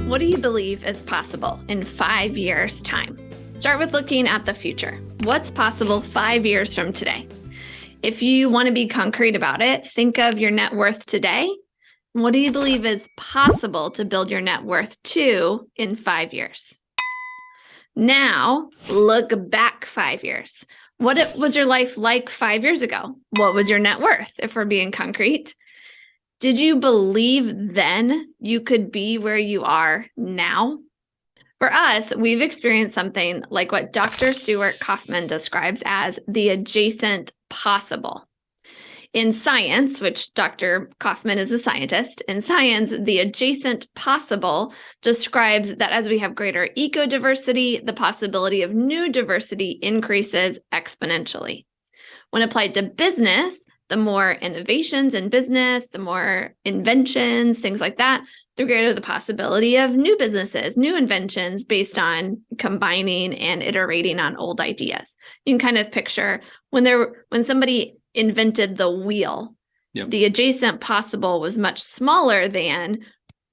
What do you believe is possible in 5 years' time? Start with looking at the future. What's possible 5 years from today? If you want to be concrete about it, think of your net worth today. What do you believe is possible to build your net worth to in 5 years? Now, look back 5 years. What was your life like 5 years ago? What was your net worth, if we're being concrete? Did you believe then you could be where you are now? For us, we've experienced something like what Dr. Stuart Kauffman describes as the adjacent possible. In science, which Dr. Kauffman is a scientist, in science, the adjacent possible describes that as we have greater ecodiversity, the possibility of new diversity increases exponentially. When applied to business, the more innovations in business, the more inventions, things like that, the greater the possibility of new businesses, new inventions based on combining and iterating on old ideas. You can kind of picture when somebody invented the wheel, the adjacent possible was much smaller than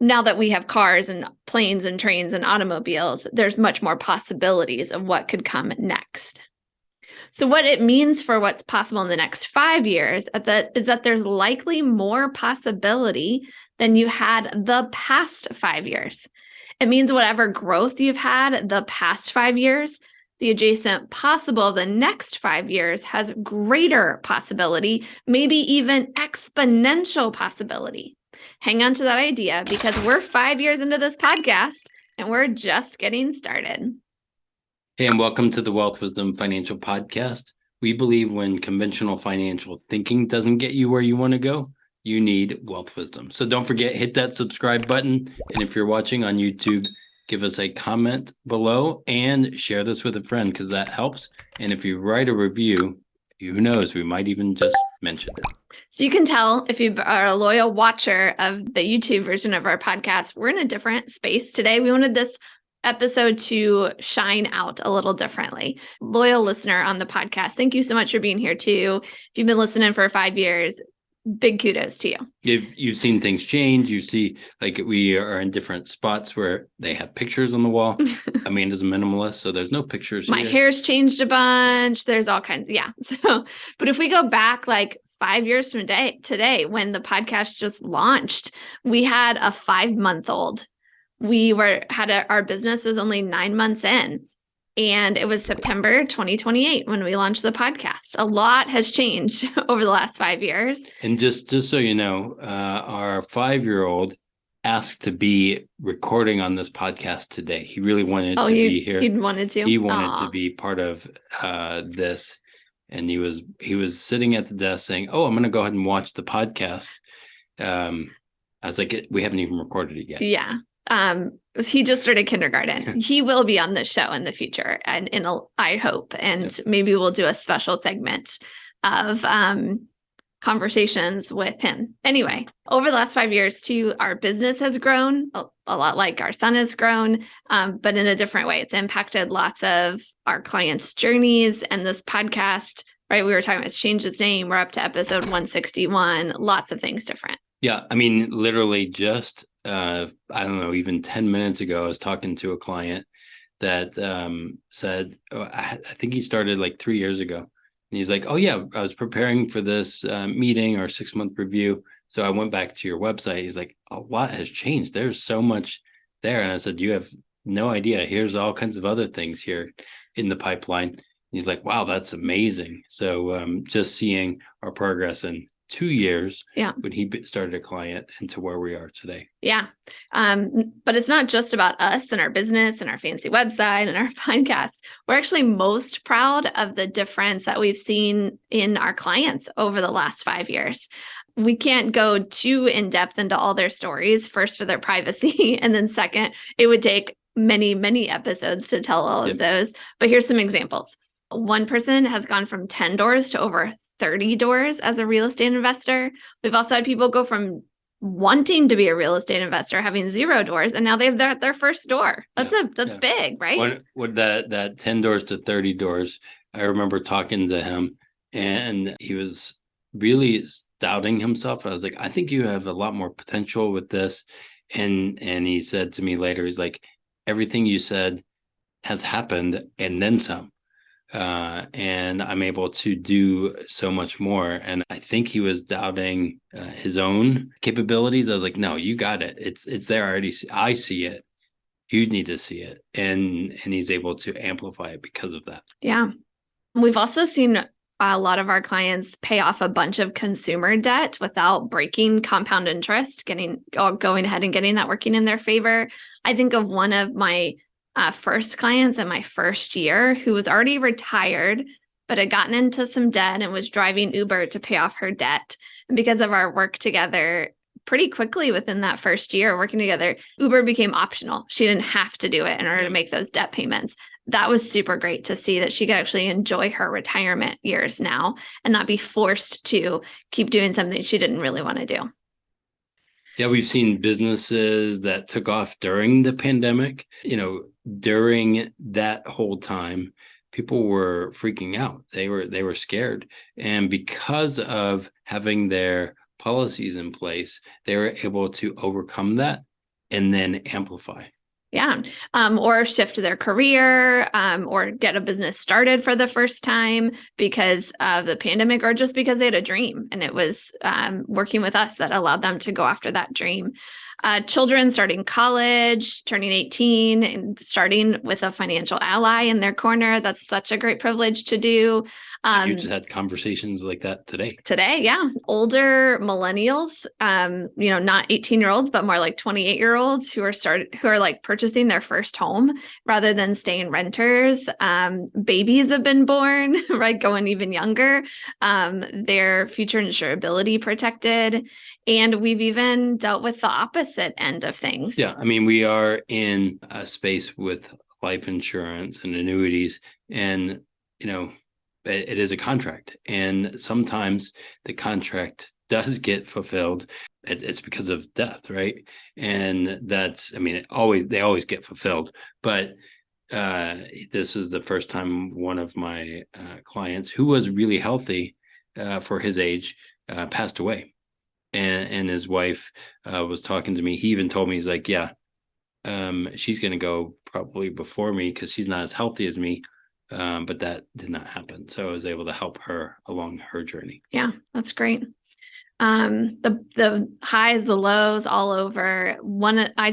now that we have cars and planes and trains and automobiles. There's much more possibilities of what could come next. So what it means for what's possible in the next 5 years is that there's likely more possibility than you had the past 5 years. It means whatever growth you've had the past 5 years, the adjacent possible the next 5 years has greater possibility, maybe even exponential possibility. Hang on to that idea because we're 5 years into this podcast and we're just getting started. Hey, and welcome to the Wealth Wisdom Financial Podcast. We believe when conventional financial thinking doesn't get you where you want to go, you need wealth wisdom. So don't forget, hit that subscribe button. And if you're watching on YouTube, give us a comment below and share this with a friend because that helps. And if you write a review, who knows, we might even just mention it. So you can tell if you are a loyal watcher of the YouTube version of our podcast, we're in a different space today. We wanted this episode to shine out a little differently. Loyal listener on the podcast, thank you so much for being here too. If you've been listening for 5 years, big kudos to you. You've seen things change. You see, like we are in different spots where they have pictures on the wall. Amanda's a minimalist, so there's no pictures My here. hair's changed a bunch. There's all kinds. Yeah. So, but if we go back like 5 years from today, when the podcast just launched, we had a 5-month-old. Our business was only 9 months in, and it was September 2028 when we launched the podcast. A lot has changed over the last 5 years. And just so you know, our 5-year-old asked to be recording on this podcast today. He really wanted to be here. He wanted to. He wanted to be part of this, and he was sitting at the desk saying, "Oh, I'm going to go ahead and watch the podcast." I was like, "We haven't even recorded it yet." Yeah. He just started kindergarten. He will be on the show in the future, and I hope, and maybe we'll do a special segment of conversations with him. Anyway, over the last 5 years too, our business has grown a lot like our son has grown, but in a different way. It's impacted lots of our clients' journeys, and this podcast, right? We were talking about it's changed its name. We're up to episode 161. Lots of things different. Yeah, I mean, literally just I don't know, even 10 minutes ago, I was talking to a client that said, I think he started like 3 years ago. And he's like, "Oh, yeah, I was preparing for this meeting or 6-month review. So I went back to your website." He's like, "A lot has changed. There's so much there." And I said, "You have no idea. Here's all kinds of other things here in the pipeline." And he's like, "Wow, that's amazing." So just seeing our progress in 2 years when he started a client into where we are today. Yeah. But it's not just about us and our business and our fancy website and our podcast. We're actually most proud of the difference that we've seen in our clients over the last 5 years. We can't go too in depth into all their stories, first for their privacy, and then second, it would take many, many episodes to tell all of those. But here's some examples. One person has gone from 10 doors to over 30 doors as a real estate investor. We've also had people go from wanting to be a real estate investor, having 0 doors, and now they've their first door. That's big, right? What that 10 doors to 30 doors, I remember talking to him and he was really doubting himself. I was like, "I think you have a lot more potential with this." And he said to me later, he's like, everything you said has happened and then some. And I'm able to do so much more. And I think he was doubting his own capabilities. I was like, no, you got it. It's there. I see it. You need to see it. And he's able to amplify it because of that. Yeah. We've also seen a lot of our clients pay off a bunch of consumer debt without breaking compound interest, going ahead and getting that working in their favor. I think of one of my first clients in my first year who was already retired, but had gotten into some debt and was driving Uber to pay off her debt. And because of our work together, pretty quickly within that first year working together, Uber became optional. She didn't have to do it in order to make those debt payments. That was super great to see that she could actually enjoy her retirement years now and not be forced to keep doing something she didn't really want to do. Yeah, we've seen businesses that took off during the pandemic. During that whole time, people were freaking out. They were scared. And because of having their policies in place, they were able to overcome that and then amplify. Yeah. Or shift their career, or get a business started for the first time because of the pandemic, or just because they had a dream and it was working with us that allowed them to go after that dream. Children starting college, turning 18, and starting with a financial ally in their corner. That's such a great privilege to do. You just had conversations like that today. Yeah. Older millennials, not 18-year-olds, but more like 28-year-olds who are like purchasing their first home rather than staying renters. Babies have been born, right? Going even younger. Their future insurability protected. And we've even dealt with the opposite end of things. Yeah. I mean, we are in a space with life insurance and annuities, and, it is a contract. And sometimes the contract does get fulfilled. It's because of death, right? And they always get fulfilled. But this is the first time one of my clients, who was really healthy for his age, passed away. And his wife was talking to me. He even told me, he's like, yeah, she's going to go probably before me because she's not as healthy as me. But that did not happen. So I was able to help her along her journey. Yeah, that's great. The highs, the lows all over. I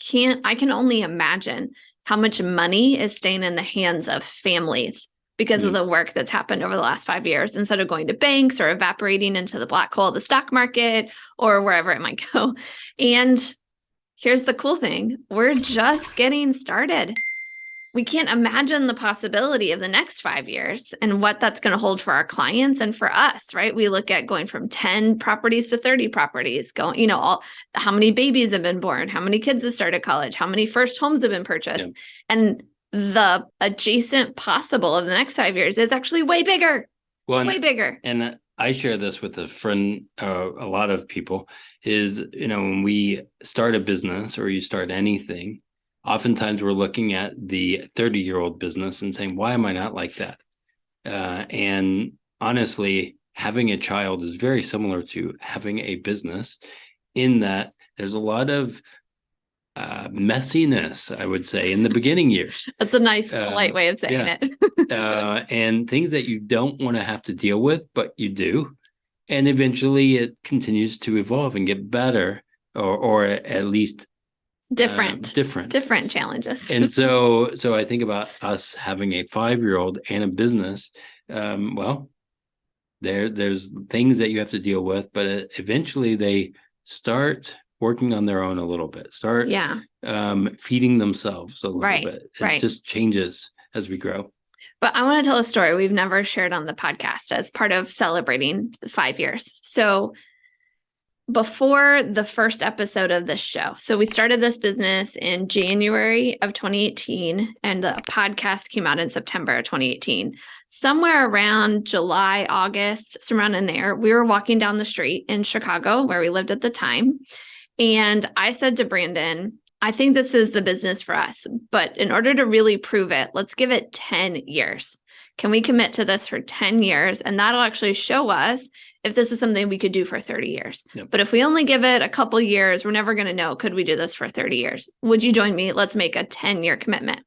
can only imagine how much money is staying in the hands of families because of the work that's happened over the last 5 years, instead of going to banks or evaporating into the black hole of the stock market or wherever it might go. And here's the cool thing. We're just getting started. We can't imagine the possibility of the next 5 years and what that's going to hold for our clients and for us, right? We look at going from 10 properties to 30 properties, how many babies have been born, how many kids have started college, how many first homes have been purchased. Yeah. And the adjacent possible of the next 5 years is actually way bigger, way bigger. And I share this with a friend, a lot of people, is, when we start a business or you start anything, oftentimes we're looking at the 30-year-old business and saying, why am I not like that? And honestly, having a child is very similar to having a business, in that there's a lot of messiness, I would say, in the beginning years. That's a nice, polite way of saying it. And things that you don't want to have to deal with, but you do. And eventually it continues to evolve and get better, or at least different challenges. And so I think about us having a 5-year-old and a business. There's things that you have to deal with, but eventually they start working on their own a little bit, feeding themselves a little bit. It just changes as we grow. But I want to tell a story we've never shared on the podcast as part of celebrating 5 years. So before the first episode of this show, so we started this business in January of 2018, and the podcast came out in September of 2018. Somewhere around July, August, somewhere in there, we were walking down the street in Chicago, where we lived at the time. And I said to Brandon, I think this is the business for us, but in order to really prove it, let's give it 10 years. Can we commit to this for 10 years? And that'll actually show us if this is something we could do for 30 years. Yep. But if we only give it a couple years, we're never going to know, could we do this for 30 years? Would you join me? Let's make a 10-year commitment.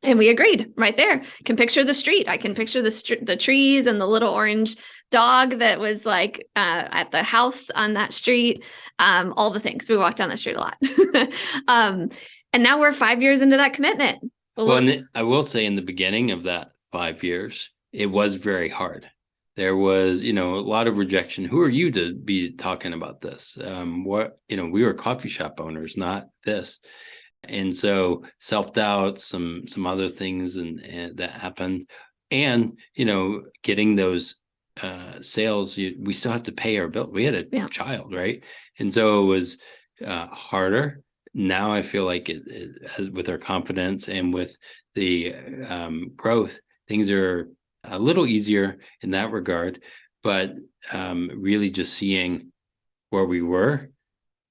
And we agreed right there. I can picture the street. I can picture the trees and the little orange dog that was like at the house on that street. All the things. We walked down the street a lot. And now we're 5 years into that commitment. Well, I will say in the beginning of that 5 years, it was very hard. There was, a lot of rejection. Who are you to be talking about this? We were coffee shop owners, not this. And so self-doubt, some other things and that happened. And, getting those sales, we still have to pay our bill. We had a child, right? And so it was harder. Now I feel like it with our confidence and with the growth, things are a little easier in that regard, but really just seeing where we were,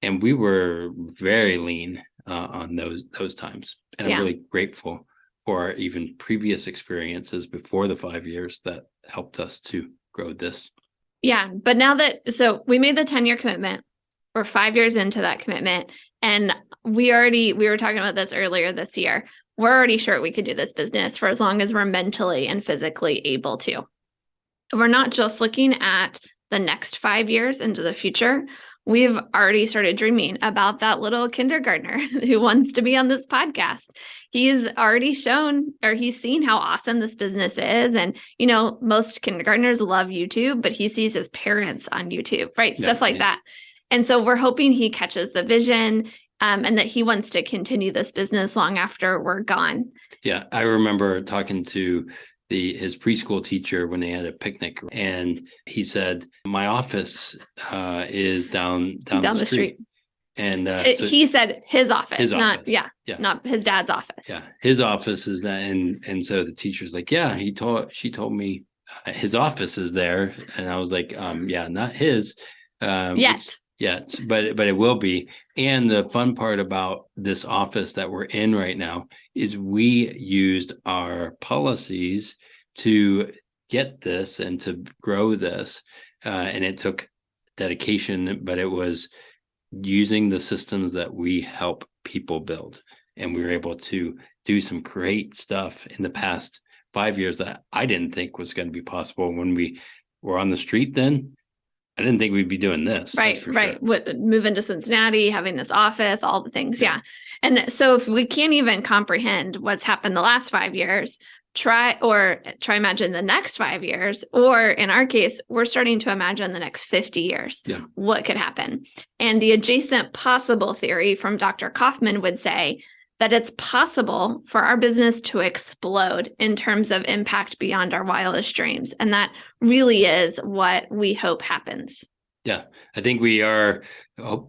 and we were very lean on those times. And I'm really grateful for our even previous experiences before the 5 years that helped us to grow this. Yeah. But now so we made the 10-year commitment. We're 5 years into that commitment. And we were talking about this earlier this year. We're already sure we could do this business for as long as we're mentally and physically able to. We're not just looking at the next 5 years into the future. We've already started dreaming about that little kindergartner who wants to be on this podcast. He's already he's seen how awesome this business is. And, most kindergartners love YouTube, but he sees his parents on YouTube, right? Stuff like that. And so we're hoping he catches the vision and that he wants to continue this business long after we're gone. Yeah, I remember talking to his preschool teacher when they had a picnic, and he said, "My office is down the street." And so he said his office, not his dad's office. Yeah, his office is that, and so the teacher's like, "Yeah, she told me his office is there," and I was like, "Yeah, not his yet, but it will be." And the fun part about this office that we're in right now is we used our policies to get this and to grow this, and it took dedication, but it was using the systems that we help people build. And we were able to do some great stuff in the past 5 years that I didn't think was going to be possible when we were on the street then. I didn't think we'd be doing this. Right. Sure. Moving to Cincinnati, having this office, all the things. Yeah. And so if we can't even comprehend what's happened the last 5 years, try imagine the next 5 years, or in our case, we're starting to imagine the next 50 years. Yeah. What could happen? And the adjacent possible theory from Dr. Kauffman would say that it's possible for our business to explode in terms of impact beyond our wildest dreams. And that really is what we hope happens. Yeah, I think we are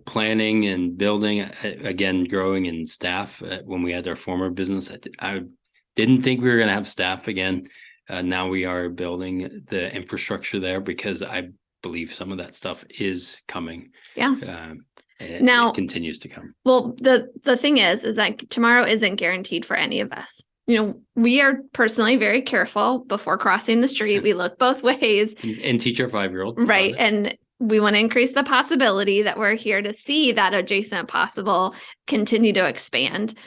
planning and building, again, growing in staff. When we had our former business, I didn't think we were going to have staff again. Now we are building the infrastructure there because I believe some of that stuff is coming. Yeah. Now it continues to come. Well, the thing is that tomorrow isn't guaranteed for any of us. We are personally very careful before crossing the street. We look both ways and teach our 5-year-old. Right. And we want to increase the possibility that we're here to see that adjacent possible continue to expand.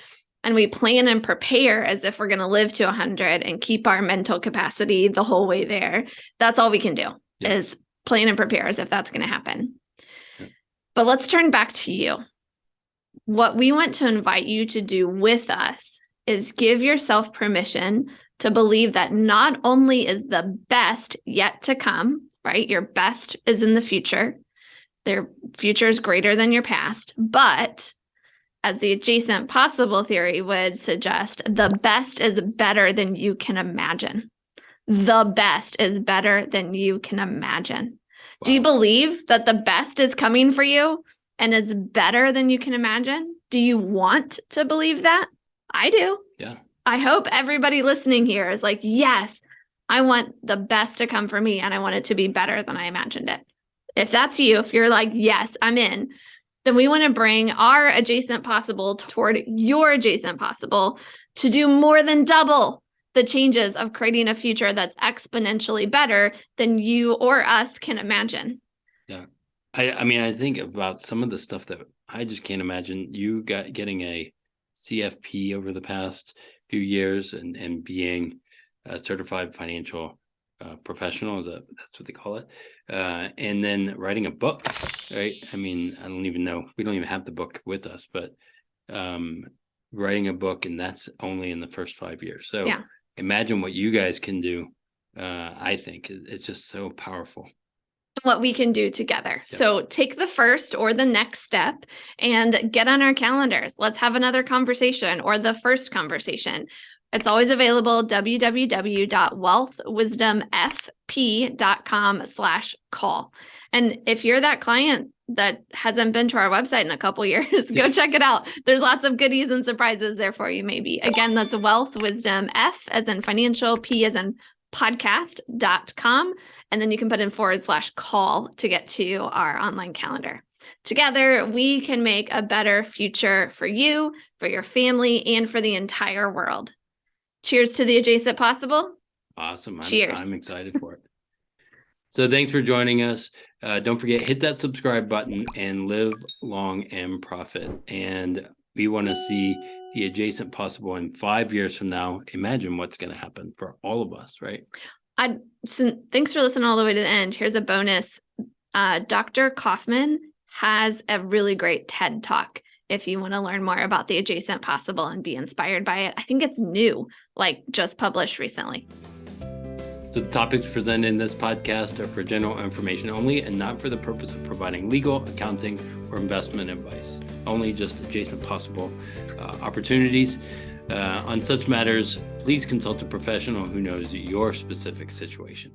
And we plan and prepare as if we're going to live to 100 and keep our mental capacity the whole way there. That's all we can do is plan and prepare as if that's going to happen. But let's turn back to you. What we want to invite you to do with us is give yourself permission to believe that not only is the best yet to come, right? Your best is in the future. Their future is greater than your past. But as the adjacent possible theory would suggest, the best is better than you can imagine. The best is better than you can imagine. Wow. Do you believe that the best is coming for you and it's better than you can imagine? Do you want to believe that? I do. Yeah. I hope everybody listening here is like, yes, I want the best to come for me and I want it to be better than I imagined it. If that's you, if you're like, yes, I'm in, then we want to bring our adjacent possible toward your adjacent possible to do more than double the changes of creating a future that's exponentially better than you or us can imagine. Yeah. I mean, I think about some of the stuff that I just can't imagine. You getting a CFP over the past few years and being a certified financial professional, that's what they call it, and then writing a book, right? I mean, I don't even know, we don't even have the book with us, but writing a book, and that's only in the first 5 years. So yeah. Imagine what you guys can do. I think it's just so powerful. What we can do together. Yep. So take the first or the next step and get on our calendars. Let's have another conversation or the first conversation. It's always available, www.wealthwisdomfp.com/call. And if you're that client that hasn't been to our website in a couple years, go check it out. There's lots of goodies and surprises there for you, maybe. Again, that's Wealth Wisdom, F as in financial, P as in podcast.com. And then you can put in /call to get to our online calendar. Together, we can make a better future for you, for your family, and for the entire world. Cheers to the adjacent possible. Awesome. Cheers. I'm excited for it. So thanks for joining us. Don't forget, hit that subscribe button and live long and profit. And we want to see the adjacent possible in 5 years from now. Imagine what's going to happen for all of us, right? Thanks for listening all the way to the end. Here's a bonus. Dr. Kauffman has a really great TED Talk if you want to learn more about the adjacent possible and be inspired by it. I think it's new, like just published recently. So the topics presented in this podcast are for general information only and not for the purpose of providing legal, accounting, or investment advice. Only just adjacent possible opportunities. On such matters, please consult a professional who knows your specific situation.